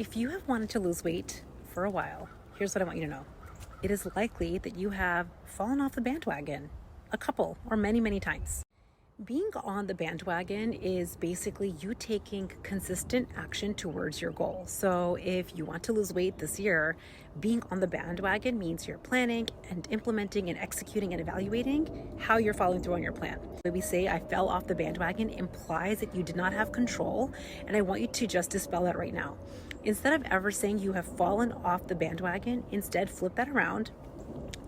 If you have wanted to lose weight for a while, here's what I want you to know. It is likely that you have fallen off the bandwagon a couple or many times. Being on the bandwagon is basically you taking consistent action towards your goal. So if you want to lose weight this year, being on the bandwagon means you're planning and implementing and executing and evaluating how you're following through on your plan. When we say I fell off the bandwagon implies that you did not have control, and I want you to just dispel that right now. Instead of ever saying you have fallen off the bandwagon, instead flip that around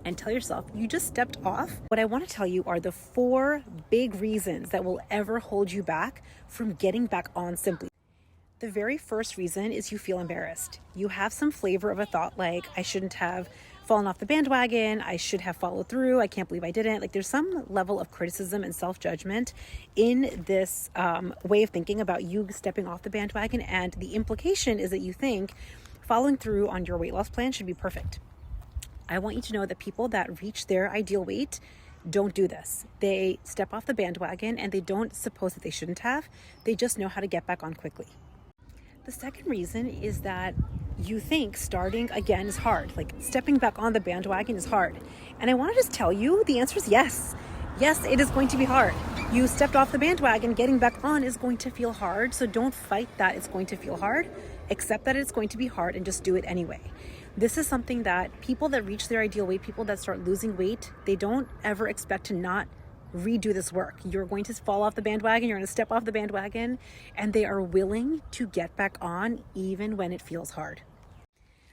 and tell yourself you just stepped off. What I want to tell you are the 4 big reasons that will ever hold you back from getting back on simply. The very first reason is you feel embarrassed. You have some flavor of a thought like, I shouldn't have fallen off the bandwagon, I should have followed through, I can't believe I didn't. Like there's some level of criticism and self-judgment in this way of thinking about you stepping off the bandwagon, and the implication is that you think following through on your weight loss plan should be perfect. I want you to know that people that reach their ideal weight don't do this. They step off the bandwagon and they don't suppose that they shouldn't have. They just know how to get back on quickly. The second reason is that you think starting again is hard. Like stepping back on the bandwagon is hard. And I want to just tell you the answer is yes. Yes, it is going to be hard. You stepped off the bandwagon, getting back on is going to feel hard. So don't fight that it's going to feel hard. Accept that it's going to be hard and just do it anyway. This is something that people that reach their ideal weight, people that start losing weight, they don't ever expect to not redo this work. You're going to fall off the bandwagon, you're going to step off the bandwagon, and they are willing to get back on even when it feels hard.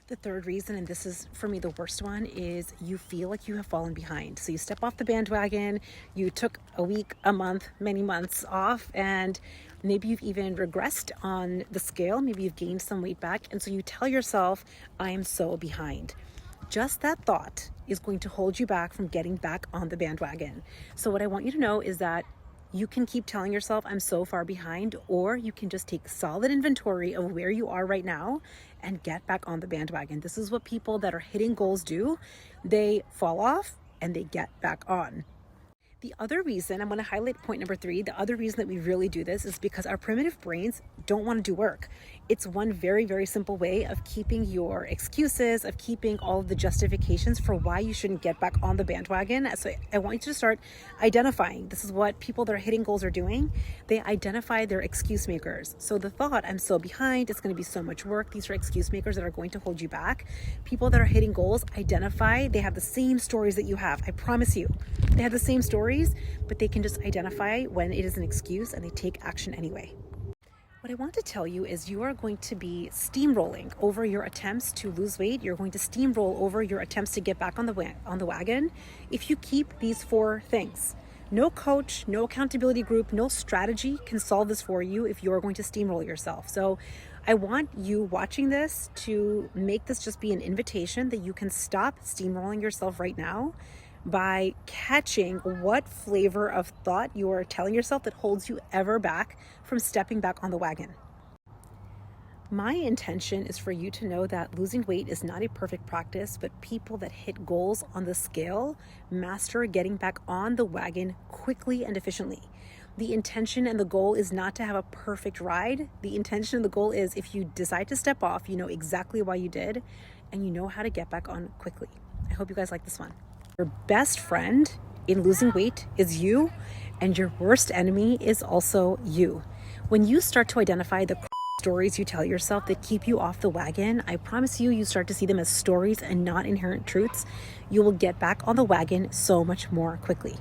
The third reason, and this is for me the worst one, is you feel like you have fallen behind. So you step off the bandwagon, you took a week, a month, many months off, and maybe you've even regressed on the scale. Maybe you've gained some weight back. And so you tell yourself, I am so behind. Just that thought is going to hold you back from getting back on the bandwagon. So what I want you to know is that you can keep telling yourself, I'm so far behind, or you can just take solid inventory of where you are right now and get back on the bandwagon. This is what people that are hitting goals do. They fall off and they get back on. The other reason, I'm going to highlight point number 3, the other reason that we really do this is because our primitive brains don't want to do work. It's one very simple way of keeping your excuses, of keeping all of the justifications for why you shouldn't get back on the bandwagon. So I want you to start identifying. This is what people that are hitting goals are doing. They identify their excuse makers. So the thought, I'm so behind, it's going to be so much work. These are excuse makers that are going to hold you back. People that are hitting goals identify, they have the same stories that you have. I promise you, they have the same stories, but they can just identify when it is an excuse and they take action anyway. What I want to tell you is you are going to be steamrolling over your attempts to lose weight. You're going to steamroll over your attempts to get back on the wagon if you keep these 4 things. No coach, no accountability group, no strategy can solve this for you if you're going to steamroll yourself. So I want you watching this to make this just be an invitation that you can stop steamrolling yourself right now by catching what flavor of thought you are telling yourself that holds you ever back from stepping back on the wagon. My intention is for you to know that losing weight is not a perfect practice, but people that hit goals on the scale master getting back on the wagon quickly and efficiently. The intention and the goal is not to have a perfect ride. The intention and the goal is if you decide to step off, you know exactly why you did and you know how to get back on quickly. I hope you guys like this one. Your best friend in losing weight is you, and your worst enemy is also you. When you start to identify the stories you tell yourself that keep you off the wagon, I promise you start to see them as stories and not inherent truths. You will get back on the wagon so much more quickly.